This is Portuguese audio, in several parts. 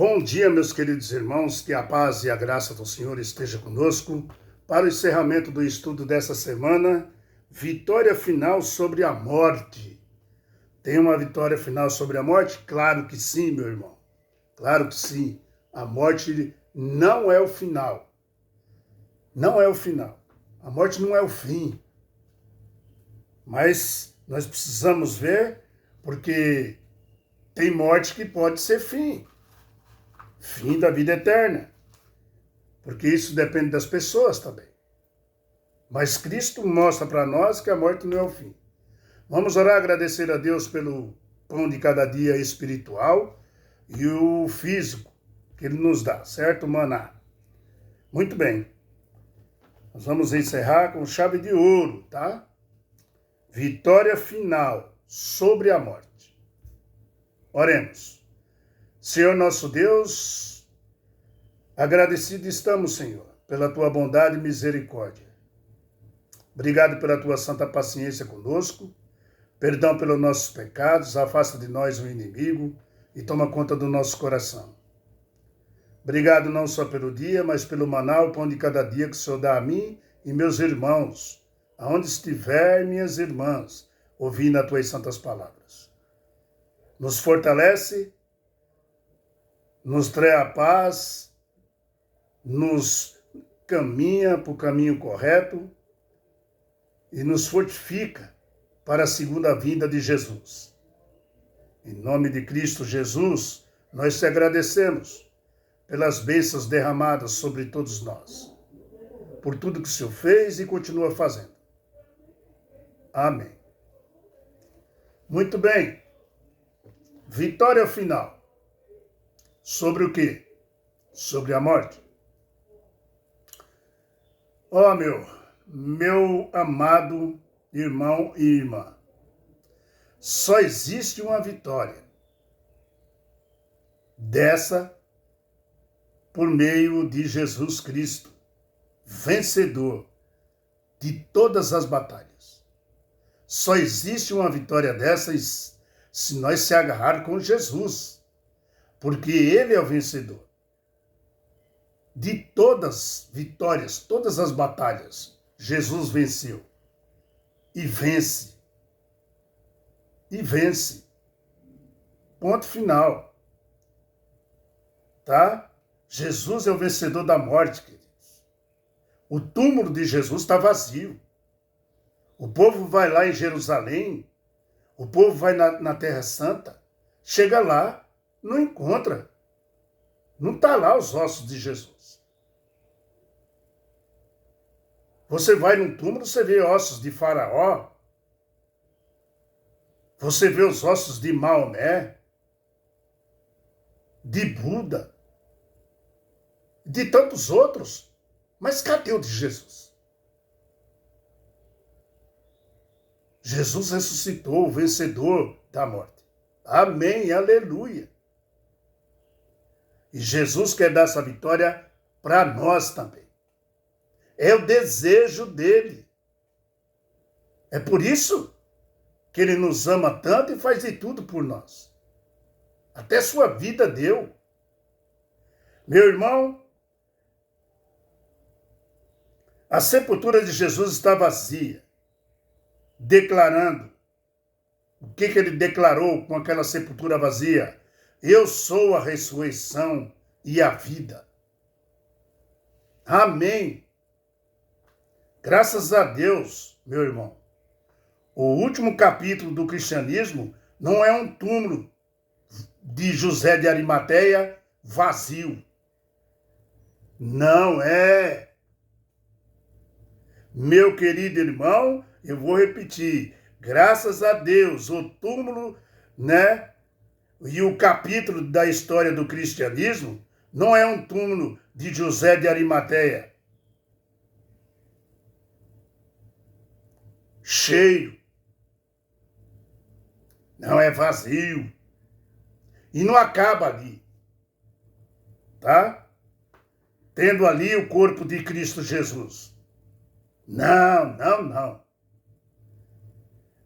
Bom dia, meus queridos irmãos, que a paz e a graça do Senhor esteja conosco. Para o encerramento do estudo dessa semana, vitória final sobre a morte. Tem uma vitória final sobre a morte? Claro que sim, meu irmão. Claro que sim. A morte não é o final. Não é o final. A morte não é o fim. Mas nós precisamos ver, porque tem morte que pode ser fim. Fim da vida eterna. Porque isso depende das pessoas também. Mas Cristo mostra para nós que a morte não é o fim. Vamos orar, agradecer a Deus pelo pão de cada dia espiritual e o físico que Ele nos dá, certo, maná? Muito bem. Nós vamos encerrar com chave de ouro, tá? Vitória final sobre a morte. Oremos. Senhor nosso Deus, agradecido estamos, Senhor, pela Tua bondade e misericórdia. Obrigado pela Tua santa paciência conosco. Perdão pelos nossos pecados, afasta de nós o inimigo e toma conta do nosso coração. Obrigado não só pelo dia, mas pelo maná, o pão de cada dia que o Senhor dá a mim e meus irmãos, aonde estiver minhas irmãs, ouvindo as Tuas santas palavras. Nos fortalece, nos traz a paz, nos caminha para o caminho correto e nos fortifica para a segunda vinda de Jesus. Em nome de Cristo Jesus, nós te agradecemos pelas bênçãos derramadas sobre todos nós, por tudo que o Senhor fez e continua fazendo. Amém. Muito bem. Vitória final. Sobre o quê? Sobre a morte. Ó, meu amado irmão e irmã, só existe uma vitória dessa por meio de Jesus Cristo, vencedor de todas as batalhas. Só existe uma vitória dessas se nós se agarrar com Jesus, porque Ele é o vencedor de todas as vitórias, todas as batalhas. Jesus venceu. E vence. E vence. Ponto final. Tá? Jesus é o vencedor da morte, queridos. O túmulo de Jesus está vazio. O povo vai lá em Jerusalém, o povo vai na Terra Santa, chega lá, não encontra. Não está lá os ossos de Jesus. Você vai num túmulo, você vê ossos de Faraó. Você vê os ossos de Maomé, de Buda, de tantos outros. Mas cadê o de Jesus? Jesus ressuscitou, o vencedor da morte. Amém, aleluia. E Jesus quer dar essa vitória para nós também. É o desejo dele. É por isso que ele nos ama tanto e faz de tudo por nós. Até sua vida deu. Meu irmão, a sepultura de Jesus está vazia, declarando. O que ele declarou com aquela sepultura vazia? Eu sou a ressurreição e a vida. Amém. Graças a Deus, meu irmão. O último capítulo do cristianismo não é um túmulo de José de Arimateia vazio. Não é. Meu querido irmão, eu vou repetir. Graças a Deus, o túmulo, e o capítulo da história do cristianismo não é um túmulo de José de Arimateia cheio. Não, é vazio. E não acaba ali. Tá? Tendo ali o corpo de Cristo Jesus. Não.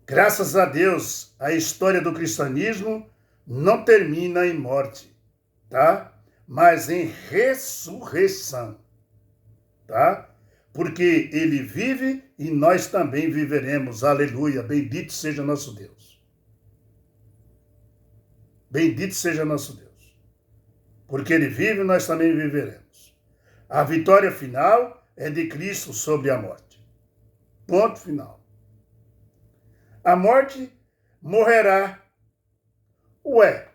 Graças a Deus, a história do cristianismo não termina em morte, tá? mas em ressurreição, tá? Porque ele vive e nós também viveremos. Aleluia, bendito seja nosso Deus. Bendito seja nosso Deus. Porque ele vive e nós também viveremos. A vitória final é de Cristo sobre a morte. Ponto final. A morte morrerá. Ué,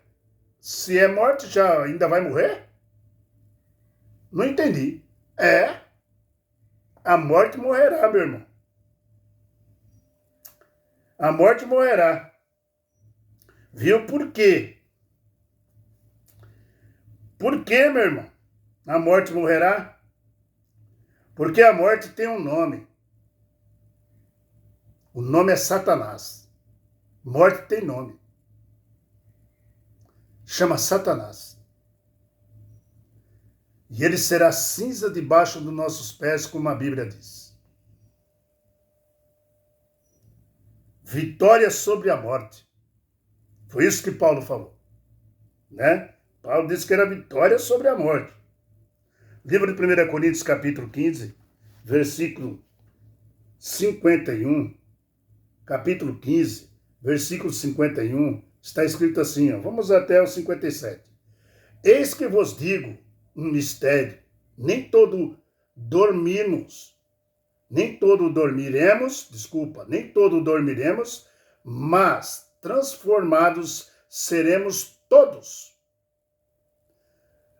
se é morte, já ainda vai morrer? Não entendi. A morte morrerá, meu irmão. A morte morrerá. Viu por quê? Por quê, meu irmão? A morte morrerá? Porque a morte tem um nome. O nome é Satanás. Morte tem nome. Chama Satanás. E ele será cinza debaixo dos nossos pés, como a Bíblia diz. Vitória sobre a morte. Foi isso que Paulo falou, né? Paulo disse que era vitória sobre a morte. Livro de 1 Coríntios, capítulo 15, versículo 51. Capítulo 15, versículo 51, está escrito assim, ó, vamos até o 57. Eis que vos digo um mistério, nem todo dormiremos, mas transformados seremos todos.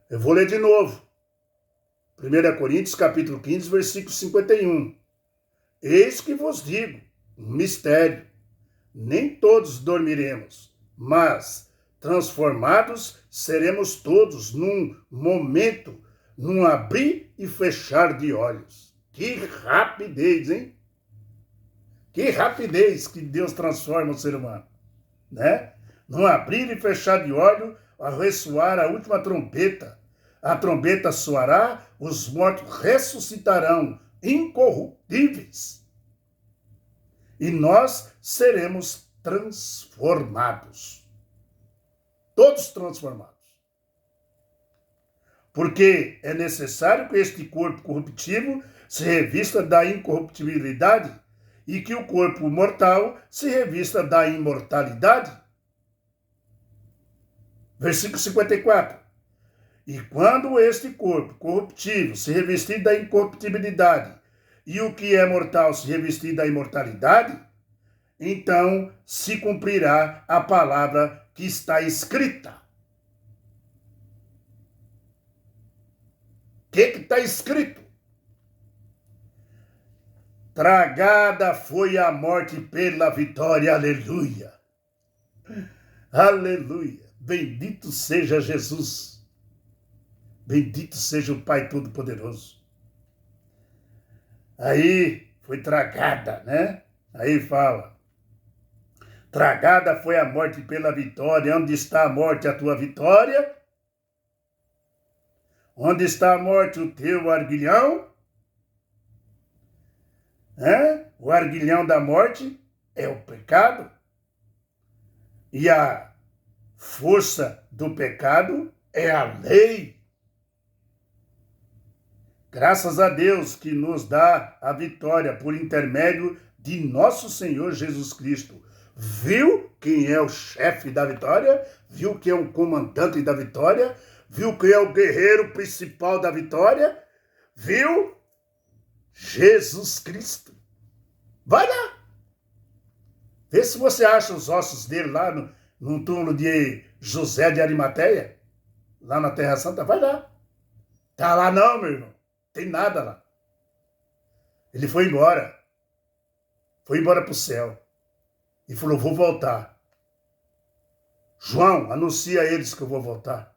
Eu vou ler de novo. 1 Coríntios, capítulo 15, versículo 51. Eis que vos digo um mistério, nem todos dormiremos, mas transformados seremos todos num momento, num abrir e fechar de olhos. Que rapidez, hein? Que rapidez que Deus transforma o ser humano, né? Num abrir e fechar de olho, a ressoar a última trombeta. A trombeta soará, os mortos ressuscitarão, incorruptíveis. E nós seremos transformados. Todos transformados. Porque é necessário que este corpo corruptível se revista da incorruptibilidade e que o corpo mortal se revista da imortalidade. Versículo 54. E quando este corpo corruptível se revestir da incorruptibilidade e o que é mortal se revestir da imortalidade, então se cumprirá a palavra que está escrita. O que está escrito? Tragada foi a morte pela vitória, aleluia. Aleluia. Bendito seja Jesus. Bendito seja o Pai Todo-Poderoso. Aí foi tragada, né? Aí fala. Tragada foi a morte pela vitória. Onde está a morte, a tua vitória? Onde está a morte, o teu arguilhão? O arguilhão da morte é o pecado. E a força do pecado é a lei. Graças a Deus que nos dá a vitória por intermédio de nosso Senhor Jesus Cristo. Viu quem é o chefe da vitória? Viu quem é o comandante da vitória? Viu quem é o guerreiro principal da vitória? Viu? Jesus Cristo. Vai lá. Vê se você acha os ossos dele lá no túmulo de José de Arimateia, lá na Terra Santa. Vai lá. Tá lá não, meu irmão. Tem nada lá. Ele foi embora. Foi embora para o céu. E falou, vou voltar. João, anuncia a eles que eu vou voltar.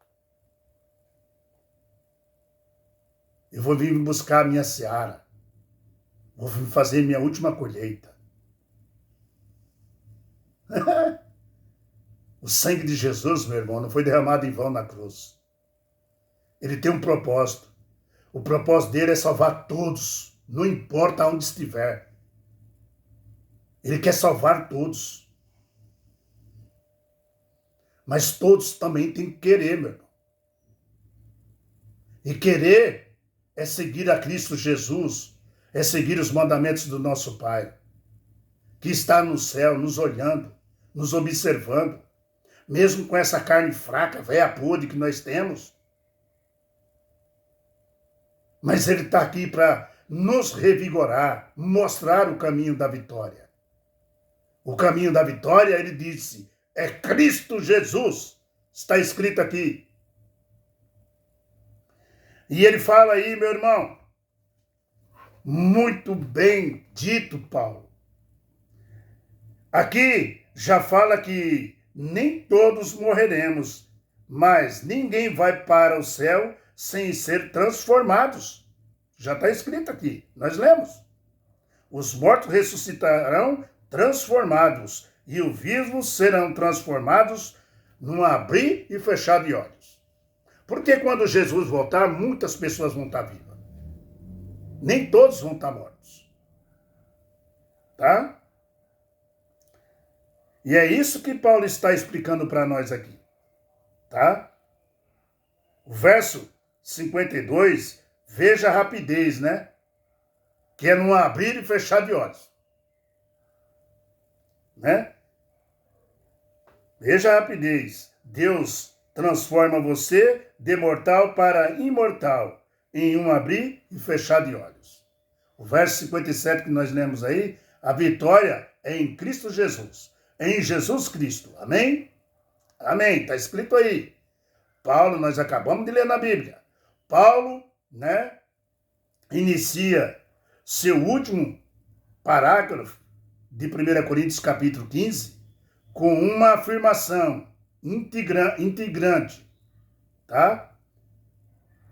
Eu vou vir buscar a minha seara. Vou vir fazer minha última colheita. O sangue de Jesus, meu irmão, não foi derramado em vão na cruz. Ele tem um propósito. O propósito dele é salvar todos, não importa onde estiver. Ele quer salvar todos. Mas todos também têm que querer, meu irmão. E querer é seguir a Cristo Jesus, é seguir os mandamentos do nosso Pai, que está no céu, nos olhando, nos observando, mesmo com essa carne fraca, velha podre que nós temos. Mas Ele está aqui para nos revigorar, mostrar o caminho da vitória. O caminho da vitória, Ele disse, é Cristo Jesus. Está escrito aqui. E Ele fala aí, meu irmão, muito bem dito, Paulo. Aqui já fala que nem todos morreremos, mas ninguém vai para o céu sem ser transformados. Já está escrito aqui, nós lemos. Os mortos ressuscitarão transformados, e os vivos serão transformados num abrir e fechar de olhos. Porque quando Jesus voltar, muitas pessoas vão estar vivas. Nem todos vão estar mortos. Tá? E é isso que Paulo está explicando para nós aqui. Tá? O verso 52, veja a rapidez, né? Que é num abrir e fechar de olhos. Né? Veja a rapidez. Deus transforma você de mortal para imortal em um abrir e fechar de olhos. O verso 57 que nós lemos aí, a vitória é em Cristo Jesus. Em Jesus Cristo. Amém? Amém. Está escrito aí. Paulo, nós acabamos de ler na Bíblia. Paulo, né, inicia seu último parágrafo de 1 Coríntios capítulo 15 com uma afirmação integrante, tá?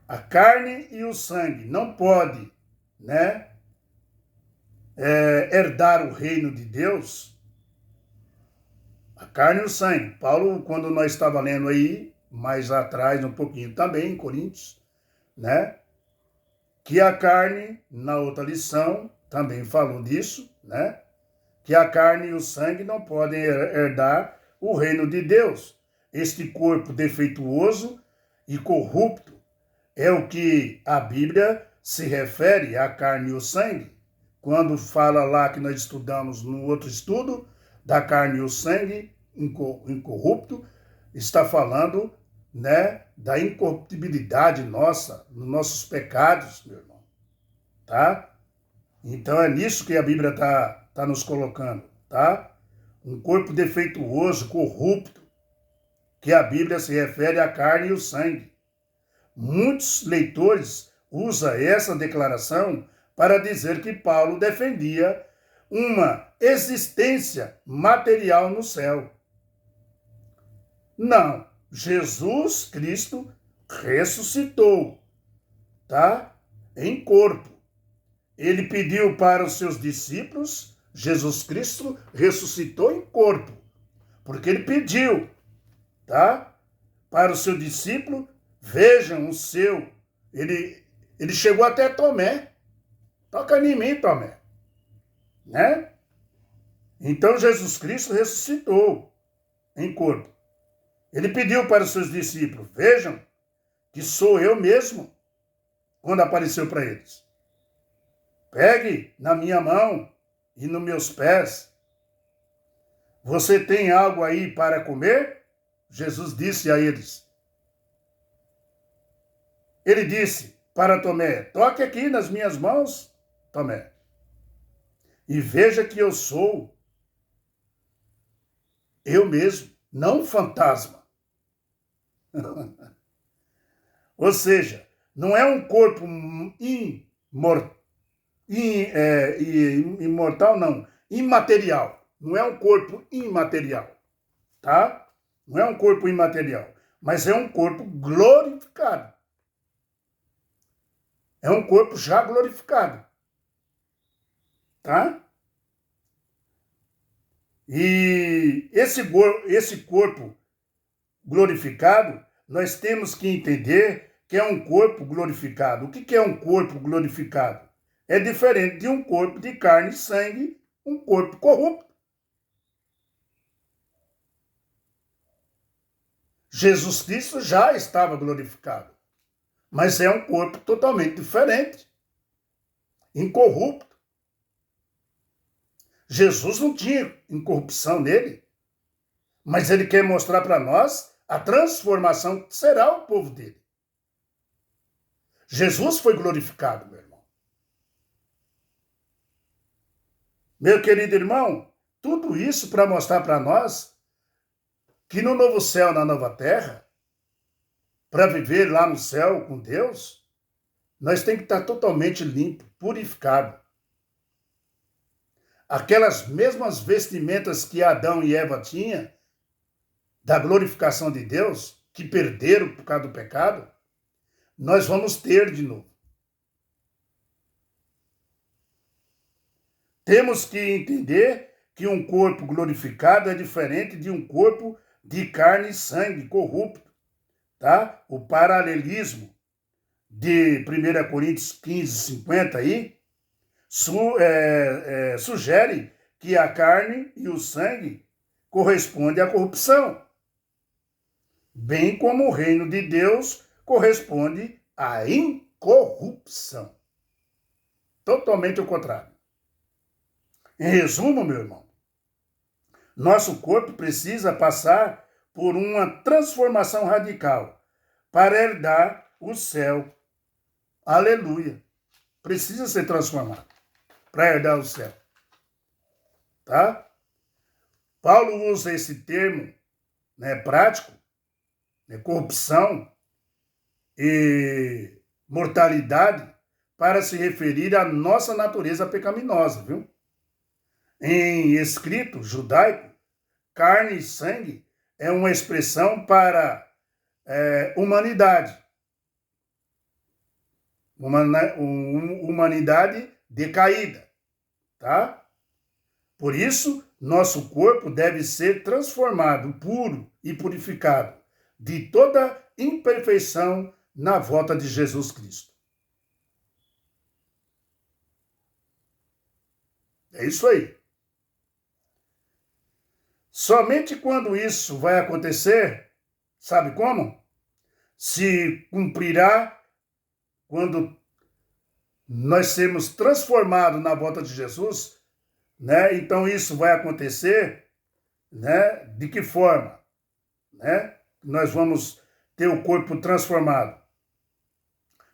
A carne e o sangue não podem, né, herdar o reino de Deus. A carne e o sangue. Paulo, quando nós estávamos lendo aí, mais atrás, um pouquinho também, em Coríntios, né? Que a carne, na outra lição, também falou disso, né? Que a carne e o sangue não podem herdar o reino de Deus. Este corpo defeituoso e corrupto é o que a Bíblia se refere à carne e o sangue. Quando fala lá que nós estudamos no outro estudo, da carne e o sangue incorrupto, está falando, né, da incorruptibilidade nossa, nos nossos pecados, meu irmão. Tá? Então é nisso que a Bíblia tá nos colocando, tá? Um corpo defeituoso, corrupto, que a Bíblia se refere à carne e o sangue. Muitos leitores usam essa declaração para dizer que Paulo defendia uma existência material no céu. Não, Jesus Cristo ressuscitou, tá? Em corpo. Ele pediu para os seus discípulos, Jesus Cristo ressuscitou em corpo, porque ele pediu, tá? Para o seu discípulo, vejam o seu. Ele chegou até Tomé. Toca em mim, Tomé. Né? Então Jesus Cristo ressuscitou em corpo. Ele pediu para os seus discípulos, vejam que sou eu mesmo, quando apareceu para eles. Pegue na minha mão e nos meus pés. Você tem algo aí para comer? Jesus disse a eles. Ele disse para Tomé, toque aqui nas minhas mãos, Tomé, e veja que eu sou eu mesmo, não um fantasma. Ou seja, não é um corpo imortal, não, imaterial. Não é um corpo imaterial, tá? Não é um corpo imaterial, mas é um corpo glorificado. É um corpo já glorificado, tá? E esse corpo glorificado, nós temos que entender que é um corpo glorificado. O que é um corpo glorificado? É diferente de um corpo de carne e sangue, um corpo corrupto. Jesus Cristo já estava glorificado. mas é um corpo totalmente diferente, incorrupto. Jesus não tinha incorrupção nele, mas ele quer mostrar para nós a transformação que será o povo dele. Jesus foi glorificado, meu irmão. Meu querido irmão, tudo isso para mostrar para nós que no novo céu, na nova terra, para viver lá no céu com Deus, nós temos que estar totalmente limpo, purificado. Aquelas mesmas vestimentas que Adão e Eva tinham, da glorificação de Deus, que perderam por causa do pecado, nós vamos ter de novo. Temos que entender que um corpo glorificado é diferente de um corpo de carne e sangue corrupto, tá? O paralelismo de 1 Coríntios 15, 50 aí, sugere que a carne e o sangue correspondem à corrupção, bem como o reino de Deus corresponde à incorrupção. Totalmente o contrário. Em resumo, meu irmão, nosso corpo precisa passar por uma transformação radical para herdar o céu. Aleluia. Precisa ser transformado para herdar o céu. Tá? Paulo usa esse termo, né, prático, né, corrupção e mortalidade para se referir à nossa natureza pecaminosa, viu? Em escrito judaico, carne e sangue é uma expressão para humanidade. Humanidade decaída, tá? Por isso, nosso corpo deve ser transformado, puro e purificado de toda imperfeição na volta de Jesus Cristo. É isso aí. Somente quando isso vai acontecer, sabe como? Se cumprirá quando nós sermos transformados na volta de Jesus, né? Então isso vai acontecer, né? De que forma, né? Nós vamos ter o corpo transformado.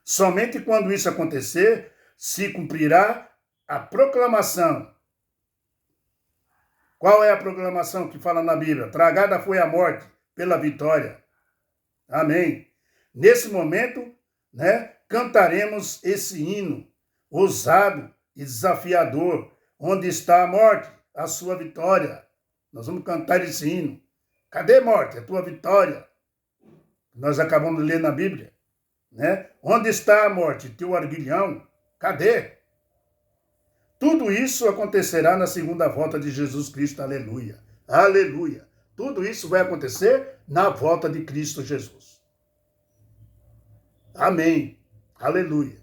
Somente quando isso acontecer, se cumprirá a proclamação. Qual é a proclamação que fala na Bíblia? Tragada foi a morte pela vitória. Amém. Nesse momento, né, cantaremos esse hino ousado e desafiador. Onde está a morte? A sua vitória. Nós vamos cantar esse hino. Cadê, morte? A tua vitória. Nós acabamos de ler na Bíblia. Né? Onde está a morte? Teu arguilhão? Cadê? Tudo isso acontecerá na segunda volta de Jesus Cristo. Aleluia. Aleluia. Tudo isso vai acontecer na volta de Cristo Jesus. Amém. Aleluia.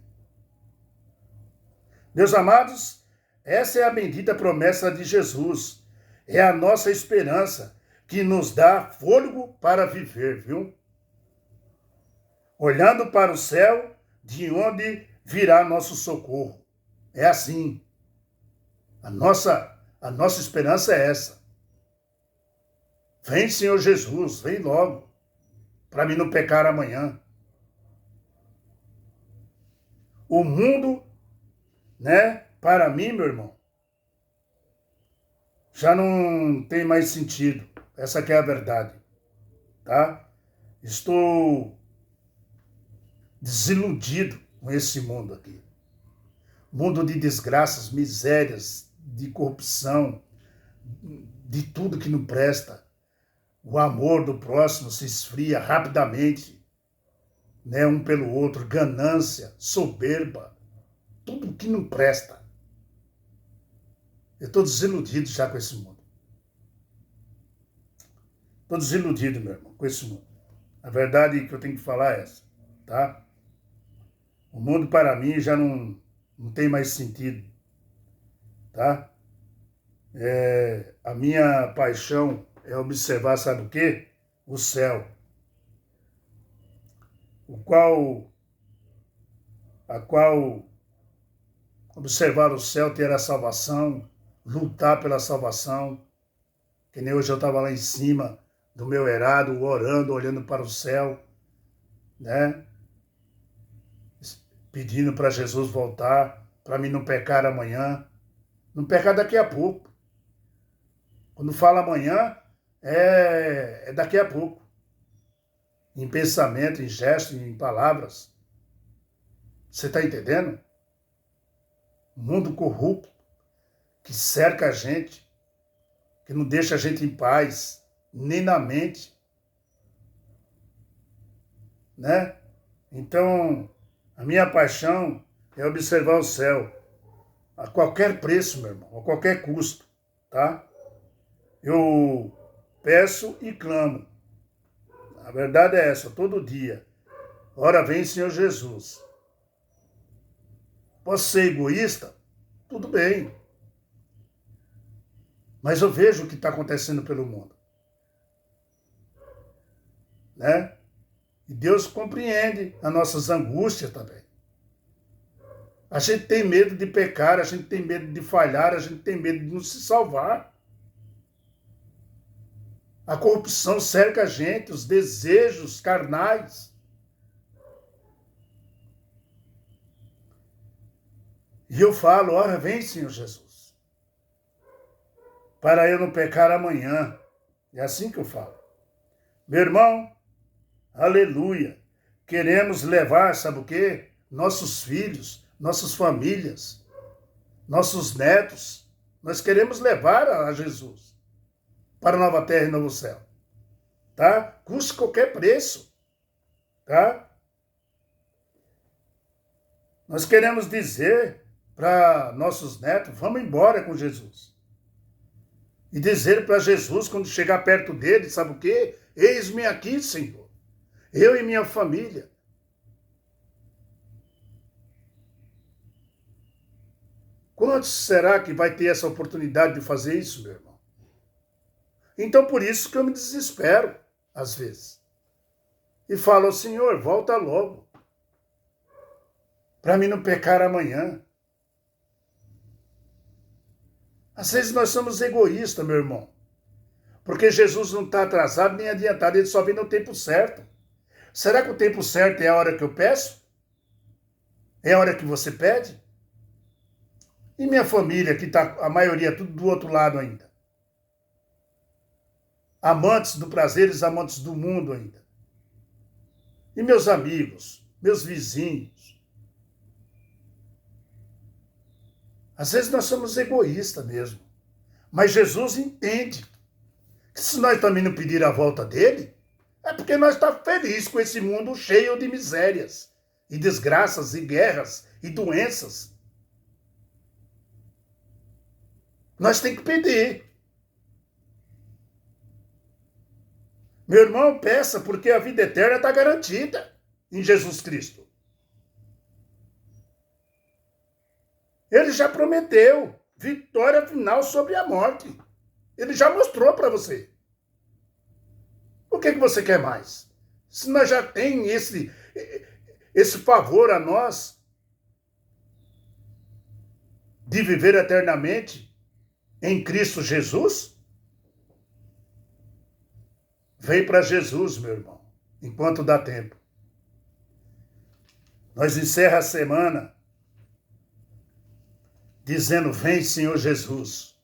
Meus amados, essa é a bendita promessa de Jesus. É a nossa esperança que nos dá fôlego para viver, viu? Olhando para o céu, de onde virá nosso socorro. É assim. A nossa esperança é essa. Vem, Senhor Jesus, vem logo, para mim não pecar amanhã. O mundo, né, para mim, meu irmão, já não tem mais sentido. Essa que é a verdade, tá? Estou desiludido com esse mundo aqui. Mundo de desgraças, misérias, de corrupção, de tudo que não presta. O amor do próximo se esfria rapidamente, né, um pelo outro, ganância, soberba, tudo que não presta. Eu estou desiludido já com esse mundo. Estou desiludido, meu irmão, com esse mundo. A verdade que eu tenho que falar é essa, tá? O mundo para mim já não tem mais sentido, tá? A minha paixão é observar, sabe o quê? O céu, o qual a qual observar o céu, ter a salvação, lutar pela salvação, que nem hoje eu estava lá em cima do meu eirado, orando, olhando para o céu, né? Pedindo para Jesus voltar, para mim não pecar amanhã, não pecar daqui a pouco. Quando fala amanhã, é daqui a pouco. Em pensamento, em gesto, em palavras. Você está entendendo? Um mundo corrupto que cerca a gente, que não deixa a gente em paz, nem na mente, né? Então, a minha paixão é observar o céu a qualquer preço, meu irmão, a qualquer custo, tá? Eu peço e clamo. A verdade é essa, todo dia. Ora vem, Senhor Jesus. Posso ser egoísta? Tudo bem. Mas eu vejo o que está acontecendo pelo mundo, né? E Deus compreende as nossas angústias também. A gente tem medo de pecar, a gente tem medo de falhar, a gente tem medo de não se salvar. A corrupção cerca a gente, os desejos carnais. E eu falo, ora vem, Senhor Jesus, para eu não pecar amanhã. É assim que eu falo. Meu irmão, aleluia. Queremos levar, sabe o quê? Nossos filhos, nossas famílias, nossos netos. Nós queremos levar a Jesus para a nova terra e novo céu. Tá? Custe qualquer preço. Tá? Nós queremos dizer para nossos netos, vamos embora com Jesus. E dizer para Jesus, quando chegar perto dele, sabe o quê? Eis-me aqui, Senhor. Eu e minha família. Quantos será que vai ter essa oportunidade de fazer isso, meu irmão? Então, por isso que eu me desespero, às vezes. E falo, Senhor, volta logo. Para mim não pecar amanhã. Às vezes nós somos egoístas, meu irmão. Porque Jesus não está atrasado nem adiantado, ele só vem no tempo certo. Será que o tempo certo é a hora que eu peço? É a hora que você pede? E minha família, que está a maioria tudo do outro lado ainda? Amantes do prazeres, amantes do mundo ainda. E meus amigos, meus vizinhos. Às vezes nós somos egoístas mesmo. Mas Jesus entende que se nós também não pedir a volta dele, é porque nós estamos felizes com esse mundo cheio de misérias, e desgraças, e guerras, e doenças. Nós temos que pedir. Meu irmão, peça, porque a vida eterna está garantida em Jesus Cristo. Ele já prometeu vitória final sobre a morte. Ele já mostrou para você. O que você quer mais? Se nós já tem esse favor a nós de viver eternamente em Cristo Jesus, vem para Jesus, meu irmão, enquanto dá tempo. Nós encerra a semana dizendo, vem, Senhor Jesus.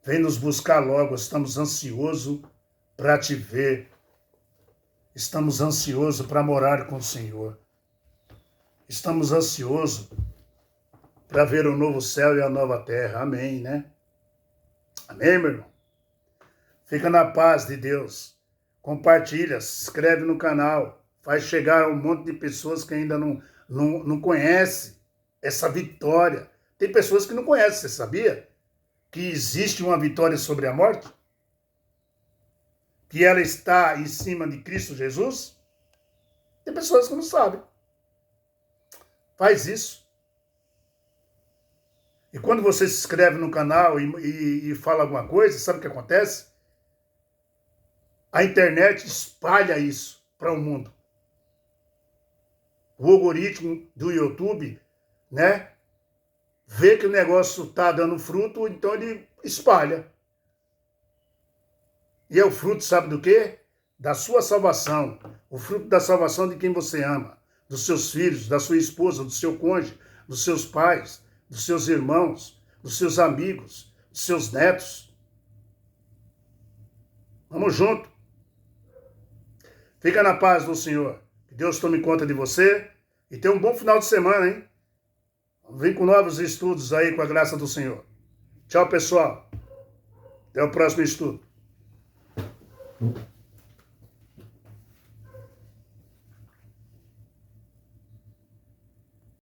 Vem nos buscar logo, estamos ansiosos para te ver. Estamos ansiosos para morar com o Senhor. Estamos ansiosos para ver o novo céu e a nova terra. Amém, né? Amém, meu irmão? Fica na paz de Deus. Compartilha, se inscreve no canal. Faz chegar a um monte de pessoas que ainda não conhecem essa vitória. Tem pessoas que não conhecem, você sabia? Que existe uma vitória sobre a morte? Que ela está em cima de Cristo Jesus? Tem pessoas que não sabem. Faz isso. E quando você se inscreve no canal e fala alguma coisa, sabe o que acontece? A internet espalha isso para o mundo. o algoritmo do YouTube, né, vê que o negócio está dando fruto, então ele espalha. E é o fruto, sabe do quê? Da sua salvação. O fruto da salvação de quem você ama. Dos seus filhos, da sua esposa, do seu cônjuge, dos seus pais, dos seus irmãos, dos seus amigos, dos seus netos. Vamos junto. Fica na paz do Senhor. Que Deus tome conta de você. E tenha um bom final de semana, hein? Vem com novos estudos aí, com a graça do Senhor. Tchau, pessoal. Até o próximo estudo.